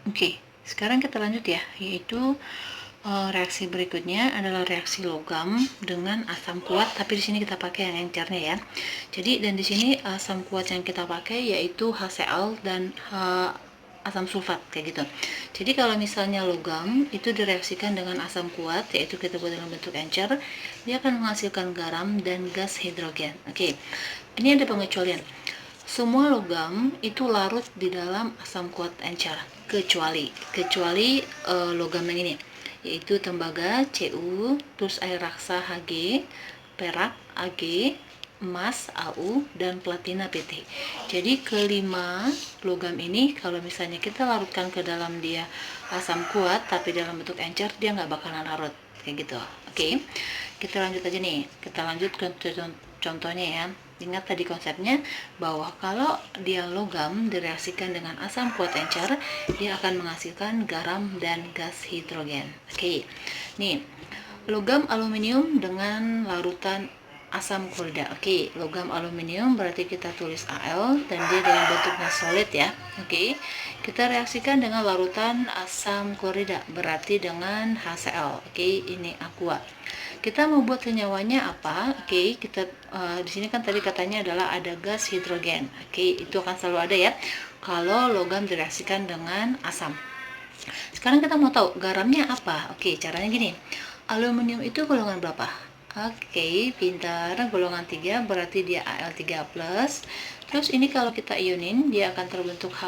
Oke, sekarang kita lanjut ya, yaitu reaksi berikutnya adalah reaksi logam dengan asam kuat, tapi di sini kita pakai yang encernya ya. Jadi dan di sini asam kuat yang kita pakai yaitu HCl dan asam sulfat kayak gitu. Jadi kalau misalnya logam itu direaksikan dengan asam kuat, yaitu kita buat dalam bentuk encer, dia akan menghasilkan garam dan gas hidrogen. Oke, ini ada pengecualian. Semua logam itu larut di dalam asam kuat encer, kecuali logam yang ini, yaitu tembaga Cu, terus air raksa Hg, perak Ag, emas Au, dan platina Pt. Jadi kelima logam ini kalau misalnya kita larutkan ke dalam dia asam kuat tapi dalam bentuk encer, dia nggak bakalan larut kayak gitu. Oke, kita lanjut aja nih, kita lanjut ke contohnya ya. Ingat tadi konsepnya bahwa kalau dia logam direaksikan dengan asam kuat encer, dia akan menghasilkan garam dan gas hidrogen. Oke, nih logam aluminium dengan larutan asam klorida. Oke, logam aluminium berarti kita tulis Al dan dia dalam bentuknya solid ya. Oke, kita reaksikan dengan larutan asam klorida berarti dengan HCl. Oke, ini aqua. Kita mau buat senyawanya apa? Oke, kita di sini kan tadi katanya adalah ada gas hidrogen. Oke, itu akan selalu ada ya kalau logam direaksikan dengan asam. Sekarang kita mau tahu garamnya apa. Oke, caranya gini. Aluminium itu golongan berapa? Oke, pintar. Golongan 3 berarti dia Al3+. Terus ini kalau kita ionin, dia akan terbentuk H+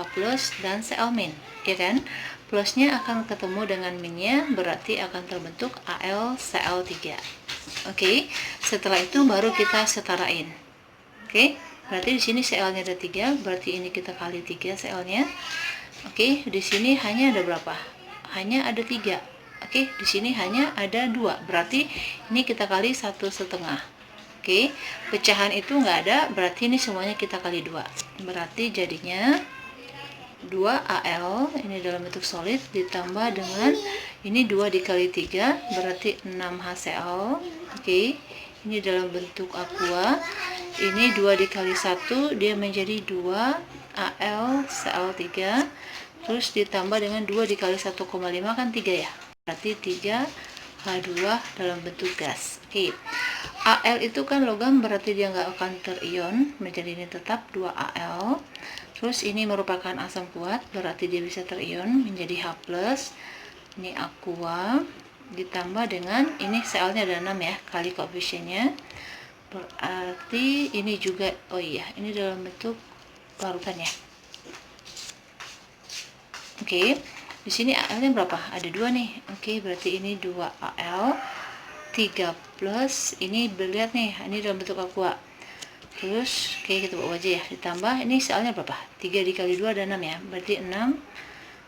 dan Cl-, ya kan? Plusnya akan ketemu dengan minnya, berarti akan terbentuk AlCl3. Oke, setelah itu baru kita setarain. Oke, berarti di sini Cl-nya ada 3, berarti ini kita kali 3 Cl-nya. Oke, di sini hanya ada berapa? Hanya ada 3. Oke, di sini hanya ada 2. Berarti ini kita kali 1,5. Oke, pecahan itu nggak ada, berarti ini semuanya kita kali 2. Berarti jadinya 2Al, ini dalam bentuk solid, ditambah dengan ini 2 dikali 3, berarti 6HCl. Oke, ini dalam bentuk aqua. Ini 2 dikali 1, dia menjadi 2AlCl3. Terus ditambah dengan 2 dikali 1,5 kan 3 ya. Berarti 3H2 dalam bentuk gas. Oke. Al itu kan logam berarti dia nggak akan terion, menjadi ini tetap 2Al. Terus ini merupakan asam kuat, berarti dia bisa terion menjadi H+. Ini aqua ditambah dengan ini Cl-nya ada 6 ya, kali koefisiennya. Berarti ini juga, oh iya, ini dalam bentuk larutan ya. Oke, di sini Al-nya berapa? Ada 2 nih. Oke, berarti ini 2Al 3+, ini berlihat nih, ini dalam bentuk aqua. Terus, oke, kita bawa aja ya, ditambah ini Cl-nya berapa? 3 dikali 2 ada 6 ya, berarti 6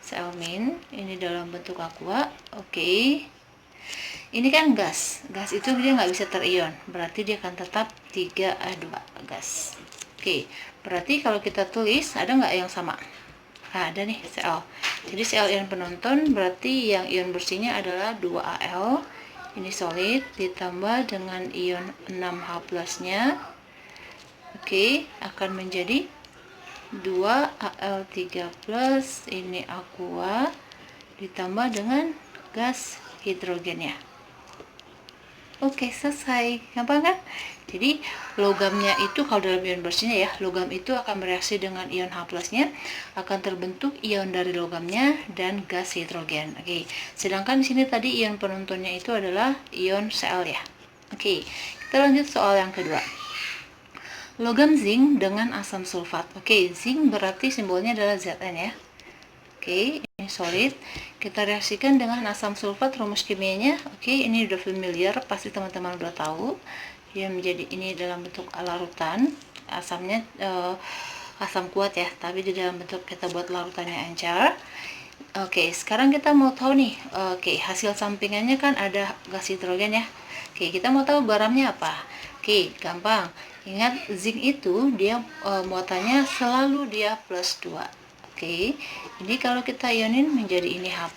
Cl-, ini dalam bentuk aqua. Oke, ini kan gas itu dia nggak bisa terion, berarti dia akan tetap 3H2 gas. Oke, berarti kalau kita tulis ada nggak yang sama? Nah, ada nya Cl. Jadi Cl ion penonton, berarti yang ion bersihnya adalah 2Al, ini solid, ditambah dengan ion 6H+ nya. Oke, akan menjadi 2Al3+, ini aqua, ditambah dengan gas hidrogennya. Oke, selesai. Gampang kan? Jadi logamnya itu kalau dalam ion bersihnya ya, logam itu akan bereaksi dengan ion H+-nya, akan terbentuk ion dari logamnya dan gas hidrogen. Oke. Sedangkan di sini tadi ion penontonnya itu adalah ion Cl ya. Oke. Kita lanjut soal yang kedua. Logam zinc dengan asam sulfat. Oke, zinc berarti simbolnya adalah Zn ya. Oke, ini solid. Kita reaksikan dengan asam sulfat, rumus kimianya. Oke, ini udah familiar, pasti teman-teman udah tahu. Dia menjadi ini dalam bentuk larutan. Asamnya asam kuat ya, tapi di dalam bentuk kita buat larutannya encer. Oke, sekarang kita mau tahu nih. Oke, hasil sampingannya kan ada gas hidrogen ya. Oke, kita mau tahu garamnya apa. Oke, gampang. Ingat, zinc itu dia muatannya selalu dia +2. Oke, ini kalau kita ionin menjadi ini H+,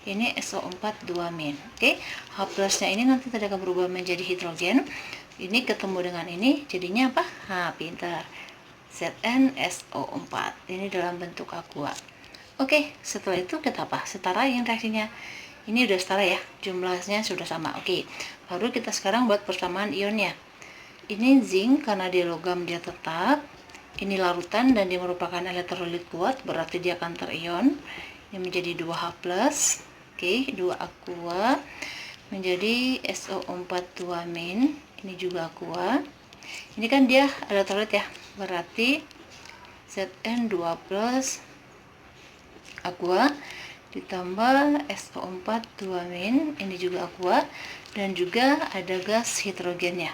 ini SO4 2-. Oke, H+-nya ini nanti akan berubah menjadi hidrogen. Ini ketemu dengan ini, jadinya apa? Pintar. ZnSO4. Ini dalam bentuk aqua. Oke, setelah itu kita apa? Setarain reaksinya. Ini udah setara ya, jumlahnya sudah sama. Oke, baru kita sekarang buat persamaan ionnya. Ini zinc karena dia logam dia tetap. Ini larutan dan dia merupakan elektrolit kuat, berarti dia akan terion. Ini menjadi 2H+. Oke, 2 aqua menjadi SO4 2-. Ini juga aqua. Ini kan dia elektrolit ya, berarti Zn2+ aqua ditambah SO4 2-. Ini juga aqua dan juga ada gas hidrogennya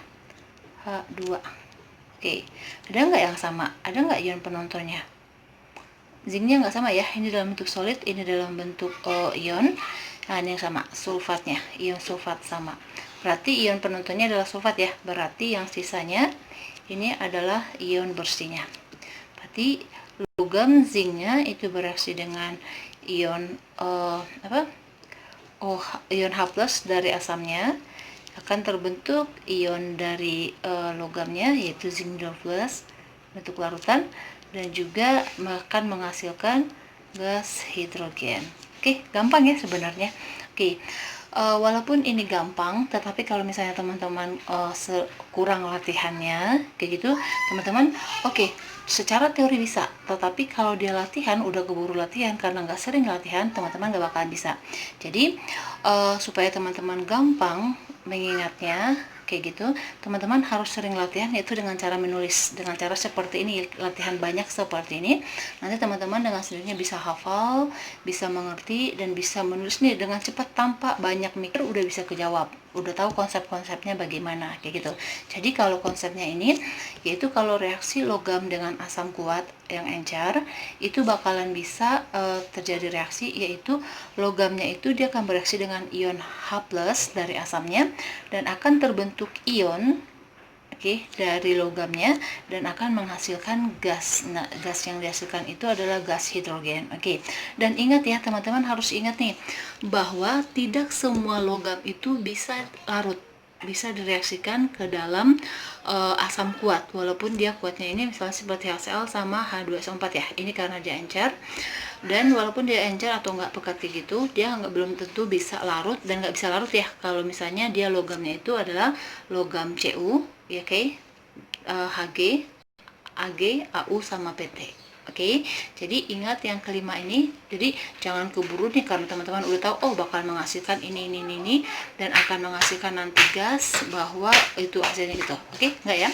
H2. Oke, ada nggak yang sama? Ada nggak ion penontonnya? Zincnya nggak sama ya, ini dalam bentuk solid, ini dalam bentuk ion. Nah, ini yang sama, sulfatnya, ion sulfat sama. Berarti ion penontonnya adalah sulfat ya, berarti yang sisanya ini adalah ion bersihnya. Berarti logam zincnya itu bereaksi dengan ion ion H+ dari asamnya, akan terbentuk ion dari logamnya yaitu zinc 12 bentuk larutan, dan juga akan menghasilkan gas hidrogen. Oke, gampang ya sebenarnya. Oke, walaupun ini gampang, tetapi kalau misalnya teman-teman kurang latihannya kayak gitu, teman-teman secara teori bisa, tetapi kalau dia latihan udah keburu latihan karena nggak sering latihan, teman-teman nggak bakalan bisa. Jadi supaya teman-teman gampang mengingatnya kayak gitu, teman-teman harus sering latihan, yaitu dengan cara menulis, dengan cara seperti ini, latihan banyak seperti ini. Nanti teman-teman dengan sendirinya bisa hafal, bisa mengerti, dan bisa menulis nih dengan cepat tanpa banyak mikir, udah bisa kejawab, udah tahu konsep-konsepnya bagaimana kayak gitu. Jadi kalau konsepnya ini, yaitu kalau reaksi logam dengan asam kuat yang encer, itu bakalan bisa terjadi reaksi, yaitu logamnya itu dia akan bereaksi dengan ion H+ dari asamnya, dan akan terbentuk ion dari logamnya dan akan menghasilkan gas. Nah, gas yang dihasilkan itu adalah gas hidrogen. Dan ingat ya, teman-teman harus ingat nih bahwa tidak semua logam itu bisa larut, bisa direaksikan ke dalam asam kuat, walaupun dia kuatnya ini misalnya seperti HCl sama H2SO4 ya. Ini karena dia encer, dan walaupun dia encer atau nggak pekat kayak gitu, dia belum tentu bisa larut, dan nggak bisa larut ya kalau misalnya dia logamnya itu adalah logam Cu ya, Hg, Ag, Au sama PT. Jadi ingat yang kelima ini. Jadi jangan keburu nih, karena teman-teman udah tahu bakal menghasilkan ini, dan akan menghasilkan nanti gas, bahwa itu hasilnya gitu. Enggak ya?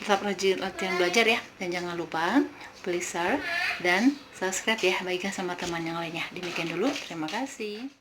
Tetap rajin latihan belajar ya, dan jangan lupa please share dan subscribe ya, bagikan sama teman yang lainnya. Demikian dulu, terima kasih.